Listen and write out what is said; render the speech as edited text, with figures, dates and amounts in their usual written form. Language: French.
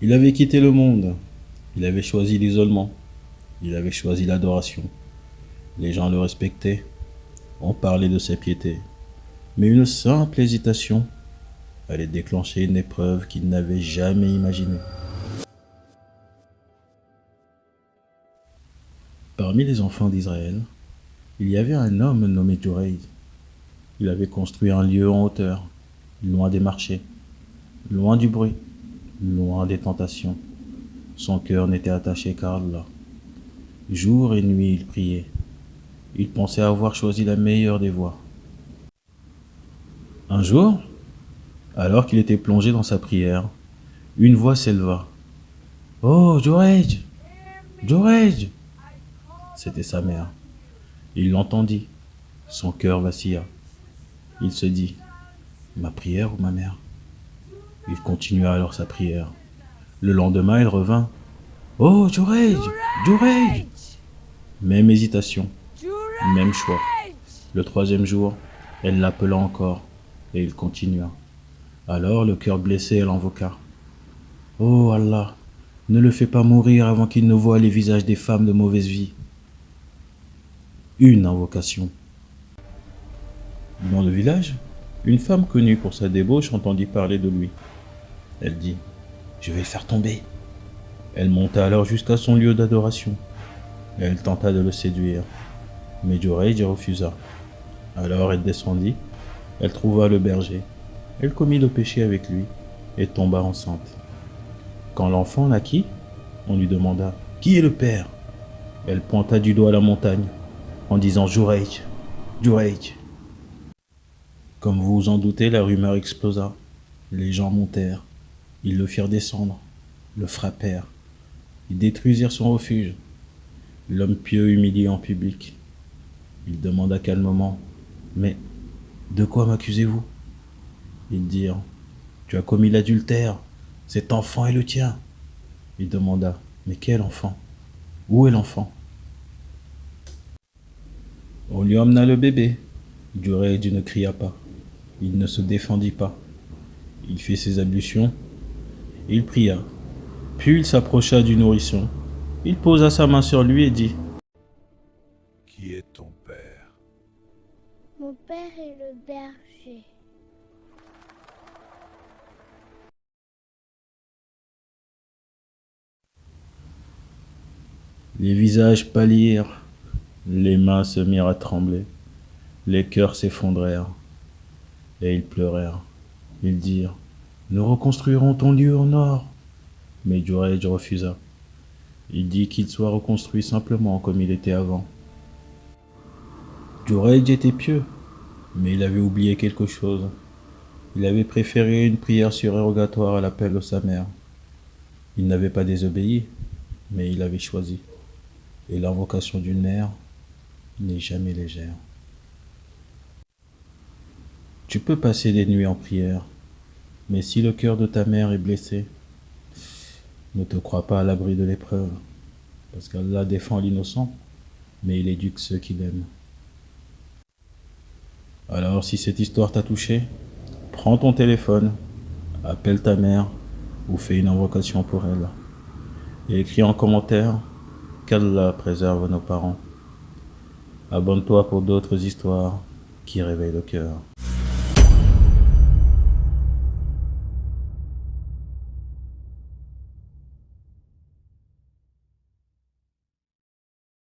Il avait quitté le monde. Il avait choisi l'isolement. Il avait choisi l'adoration. Les gens le respectaient. On parlait de ses piétés. Mais une simple hésitation allait déclencher une épreuve qu'il n'avait jamais imaginée. Parmi les enfants d'Israël, il y avait un homme nommé Joreid. Il avait construit un lieu en hauteur, loin des marchés, loin du bruit, loin des tentations. Son cœur n'était attaché qu'à Allah. Jour et nuit, il priait. Il pensait avoir choisi la meilleure des voies. Un jour, alors qu'il était plongé dans sa prière, une voix s'éleva. Oh, Joreid! Joreid! C'était sa mère. Il l'entendit. Son cœur vacilla. Il se dit, ma prière ou ma mère? Il continua alors sa prière. Le lendemain, il revint. Oh, Joreid! Joreid! Même hésitation, même choix. Le troisième jour, elle l'appela encore, et il continua. Alors, le cœur blessé, elle invoqua. Oh Allah, ne le fais pas mourir avant qu'il ne voie les visages des femmes de mauvaise vie. Une invocation. Dans le village, une femme connue pour sa débauche entendit parler de lui. Elle dit, je vais le faire tomber. Elle monta alors jusqu'à son lieu d'adoration. Elle tenta de le séduire, mais Joreid refusa. Alors elle descendit, elle trouva le berger. Elle commit le péché avec lui et tomba enceinte. Quand l'enfant naquit, on lui demanda « Qui est le père ?» Elle pointa du doigt la montagne en disant « Joreid, Joreid !» Comme vous vous en doutez, la rumeur explosa. Les gens montèrent. Ils le firent descendre, le frappèrent. Ils détruisirent son refuge. L'homme pieux humilié en public. Il demanda calmement « Mais de quoi m'accusez-vous » Ils dirent « Tu as commis l'adultère. Cet enfant est le tien. » Il demanda « Mais quel enfant? Où est l'enfant » On lui emmena le bébé. Joreid ne cria pas. Il ne se défendit pas. Il fit ses ablutions. Il pria. Puis il s'approcha du nourrisson. Il posa sa main sur lui et dit « Qui est ton père ?» Mon père est le berger. Les visages pâlirent, les mains se mirent à trembler, les cœurs s'effondrèrent, et ils pleurèrent. Ils dirent, « Nous reconstruirons ton lieu en or. » Mais Joreid refusa. Il dit qu'il soit reconstruit simplement comme il était avant. Joreid était pieux, mais il avait oublié quelque chose. Il avait préféré une prière surérogatoire à l'appel de sa mère. Il n'avait pas désobéi, mais il avait choisi. Et l'invocation d'une mère n'est jamais légère. Tu peux passer des nuits en prière, mais si le cœur de ta mère est blessé, ne te crois pas à l'abri de l'épreuve, parce qu'Allah défend l'innocent, mais il éduque ceux qu'il aime. Alors si cette histoire t'a touché, prends ton téléphone, appelle ta mère ou fais une invocation pour elle. Et écris en commentaire qu'Allah préserve nos parents. Abonne-toi pour d'autres histoires qui réveillent le cœur.